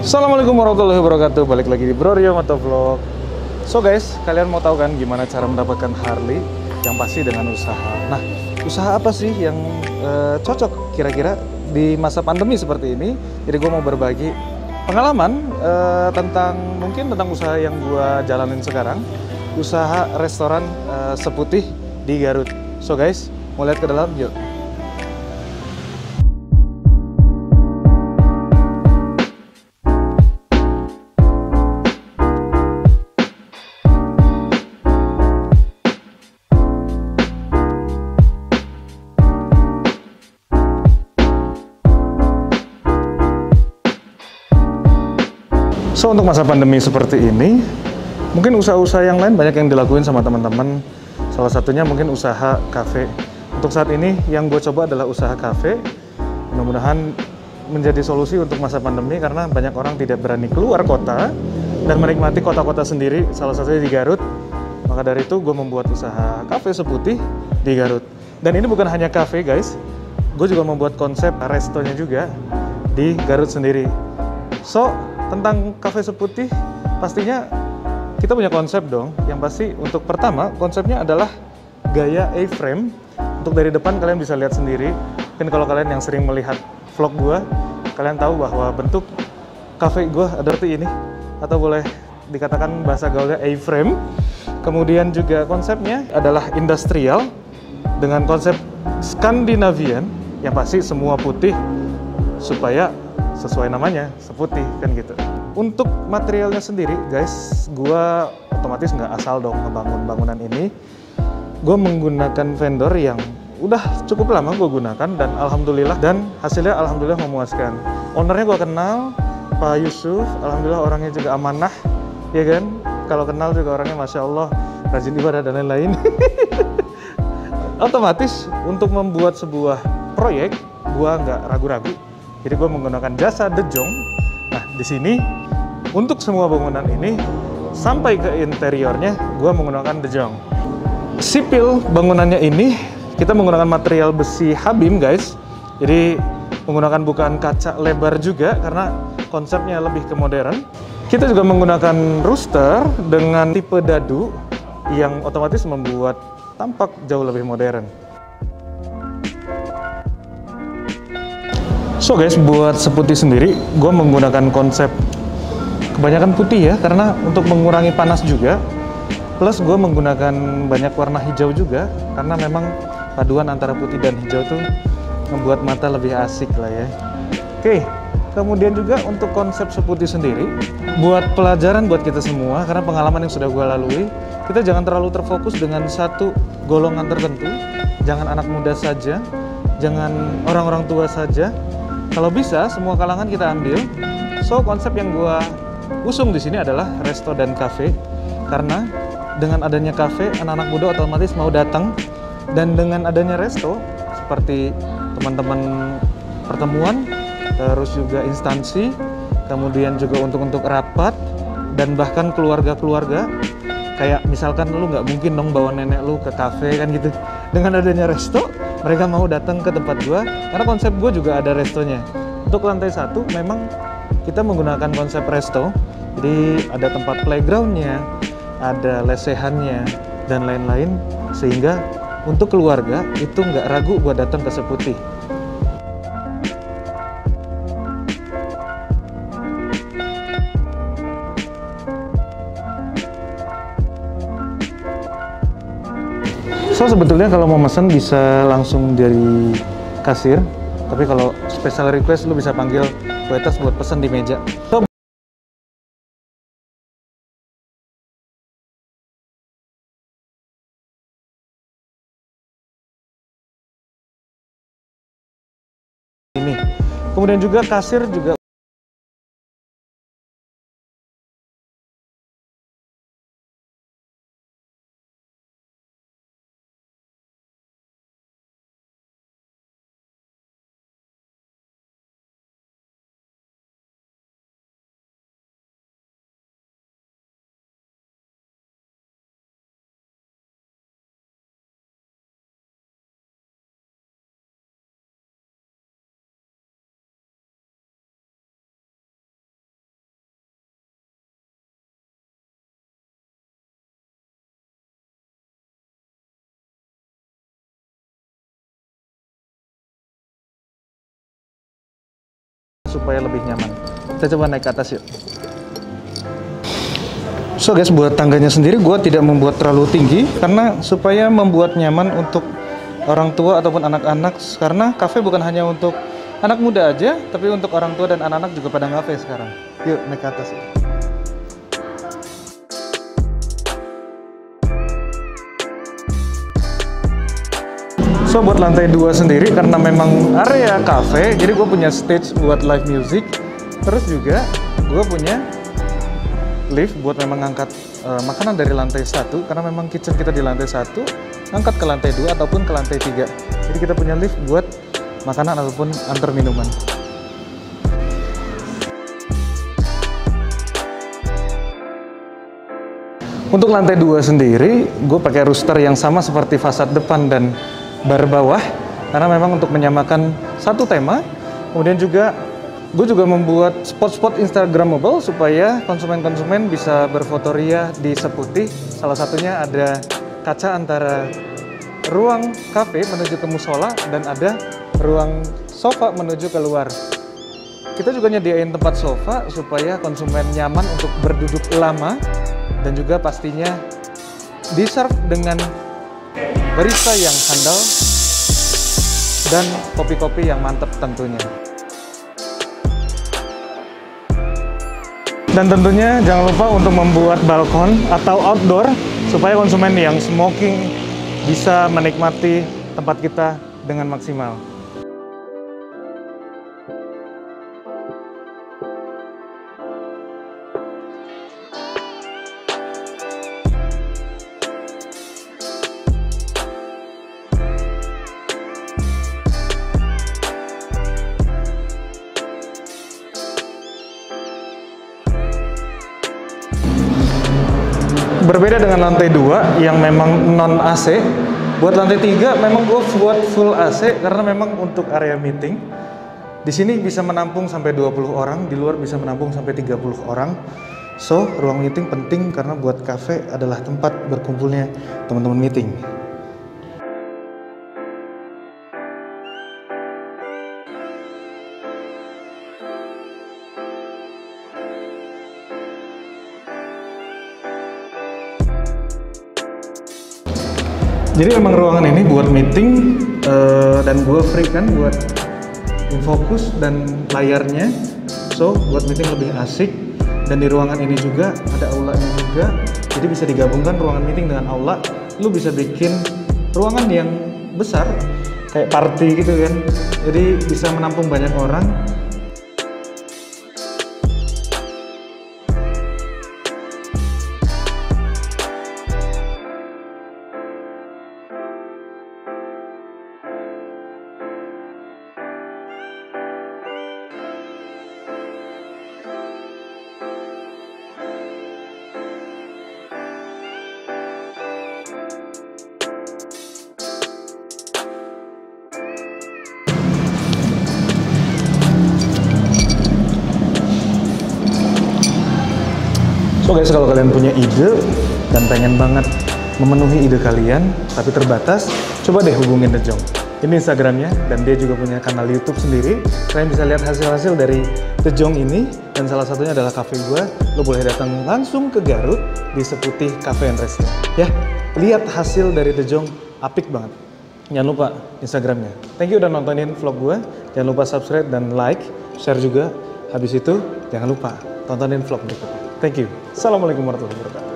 Assalamualaikum warahmatullahi wabarakatuh. Balik lagi di Bro Rio Motovlog. So guys, kalian mau tahu kan gimana cara mendapatkan Harley? Yang pasti dengan usaha. Nah, usaha apa sih yang cocok kira-kira di masa pandemi seperti ini? Jadi gue mau berbagi pengalaman tentang usaha yang gue jalanin sekarang. Usaha restoran Seputih di Garut. So guys, mau lihat ke dalam? Yuk. So untuk masa pandemi seperti ini, mungkin usaha-usaha yang lain banyak yang dilakuin sama teman-teman. Salah satunya mungkin usaha kafe. Untuk saat ini yang gue coba adalah usaha kafe. Mudah-mudahan menjadi solusi untuk masa pandemi karena banyak orang tidak berani keluar kota dan menikmati kota-kota sendiri, salah satunya di Garut. Maka dari itu gue membuat usaha kafe Seputih di Garut. Dan ini bukan hanya kafe guys, gue juga membuat konsep restonya juga di Garut sendiri. So, tentang Cafe Seputih, pastinya kita punya konsep dong. Yang pasti untuk pertama, konsepnya adalah gaya A-frame. Untuk dari depan kalian bisa lihat sendiri. Mungkin kalau kalian yang sering melihat vlog gua, kalian tahu bahwa bentuk cafe gua ada seperti ini. Atau boleh dikatakan bahasa gaulnya A-frame. Kemudian juga konsepnya adalah industrial dengan konsep Scandinavian. Yang pasti semua putih supaya sesuai namanya, seputih kan gitu. Untuk materialnya sendiri guys, gua otomatis nggak asal dong ngebangun bangunan ini. Gue menggunakan vendor yang udah cukup lama gue gunakan dan hasilnya alhamdulillah memuaskan. Ownernya gue kenal, Pak Yusuf, alhamdulillah orangnya juga amanah, ya kan? Kalau kenal juga orangnya masya Allah rajin ibadah dan lain-lain. Otomatis untuk membuat sebuah proyek, gua nggak ragu-ragu. Jadi gue menggunakan jasa De Jong. Nah, di sini untuk semua bangunan ini sampai ke interiornya gue menggunakan De Jong. Sipil bangunannya ini kita menggunakan material besi Habim guys. Jadi menggunakan bukan kaca lebar juga karena konsepnya lebih ke modern. Kita juga menggunakan rooster dengan tipe dadu yang otomatis membuat tampak jauh lebih modern. So guys, buat Seputih sendiri, gue menggunakan konsep kebanyakan putih ya, karena untuk mengurangi panas juga. Plus gue menggunakan banyak warna hijau juga, karena memang paduan antara putih dan hijau tuh membuat mata lebih asik lah ya. Oke, kemudian juga untuk konsep Seputih sendiri, buat pelajaran buat kita semua, karena pengalaman yang sudah gue lalui, kita jangan terlalu terfokus dengan satu golongan tertentu, jangan anak muda saja, jangan orang-orang tua saja. Kalau bisa, semua kalangan kita ambil. So, konsep yang gua usung di sini adalah resto dan cafe. Karena dengan adanya cafe, anak-anak muda otomatis mau datang. Dan dengan adanya resto, seperti teman-teman pertemuan, terus juga instansi, kemudian juga untuk rapat, dan bahkan keluarga-keluarga. Kayak misalkan lu nggak mungkin dong bawa nenek lu ke cafe kan gitu. Dengan adanya resto, mereka mau datang ke tempat gua karena konsep gua juga ada restonya. Untuk lantai 1 memang kita menggunakan konsep resto, jadi ada tempat playgroundnya, ada lesehannya dan lain-lain, sehingga untuk keluarga itu nggak ragu buat datang ke Seputih. So sebetulnya kalau mau mesen bisa langsung dari kasir, tapi kalau special request lu bisa panggil waiters buat pesen di meja. So, ini. Kemudian juga kasir juga supaya lebih nyaman. Kita coba naik ke atas yuk. So guys, buat tangganya sendiri gue tidak membuat terlalu tinggi karena supaya membuat nyaman untuk orang tua ataupun anak-anak, karena kafe bukan hanya untuk anak muda aja, tapi untuk orang tua dan anak-anak juga pada ngafe sekarang. Yuk naik ke atas yuk. So buat lantai 2 sendiri karena memang area cafe, jadi gue punya stage buat live music. Terus juga gue punya lift buat memang ngangkat makanan dari lantai 1, karena memang kitchen kita di lantai 1, ngangkat ke lantai 2 ataupun ke lantai 3. Jadi kita punya lift buat makanan ataupun antar minuman. Untuk lantai 2 sendiri, gue pakai rooster yang sama seperti fasad depan dan bar bawah, karena memang untuk menyamakan satu tema. Kemudian juga gue juga membuat spot-spot instagramable supaya konsumen-konsumen bisa berfotoria di seputih. Salah satunya ada kaca antara ruang kafe menuju ke musola dan ada ruang sofa menuju keluar. Kita juga nyediain tempat sofa supaya konsumen nyaman untuk berduduk lama, dan juga pastinya di-serve dengan barista yang handal dan kopi-kopi yang mantap tentunya. Dan tentunya jangan lupa untuk membuat balkon atau outdoor supaya konsumen yang smoking bisa menikmati tempat kita dengan maksimal. Berbeda dengan lantai 2 yang memang non AC, buat lantai 3 memang gue buat full AC karena memang untuk area meeting. Di sini bisa menampung sampai 20 orang, di luar bisa menampung sampai 30 orang. So, ruang meeting penting karena buat cafe adalah tempat berkumpulnya teman-teman meeting. Jadi memang ruangan ini buat meeting dan gue free kan buat infokus dan layarnya. So buat meeting lebih asik, dan di ruangan ini juga ada aulanya juga. Jadi bisa digabungkan ruangan meeting dengan aula. Lu bisa bikin ruangan yang besar kayak party gitu kan. Jadi bisa menampung banyak orang. So guys, kalau kalian punya ide dan pengen banget memenuhi ide kalian tapi terbatas, coba deh hubungin The Jong. Ini Instagramnya, dan dia juga punya kanal YouTube sendiri. Kalian bisa lihat hasil-hasil dari The Jong ini, dan salah satunya adalah cafe gua. Lo boleh datang langsung ke Garut di Seputih Cafe and Restaurant. Ya, lihat hasil dari The Jong, apik banget. Jangan lupa Instagramnya. Thank you udah nontonin vlog gua. Jangan lupa subscribe dan like, share juga. Habis itu jangan lupa tontonin vlog berikutnya. Thank you. Assalamualaikum warahmatullahi wabarakatuh.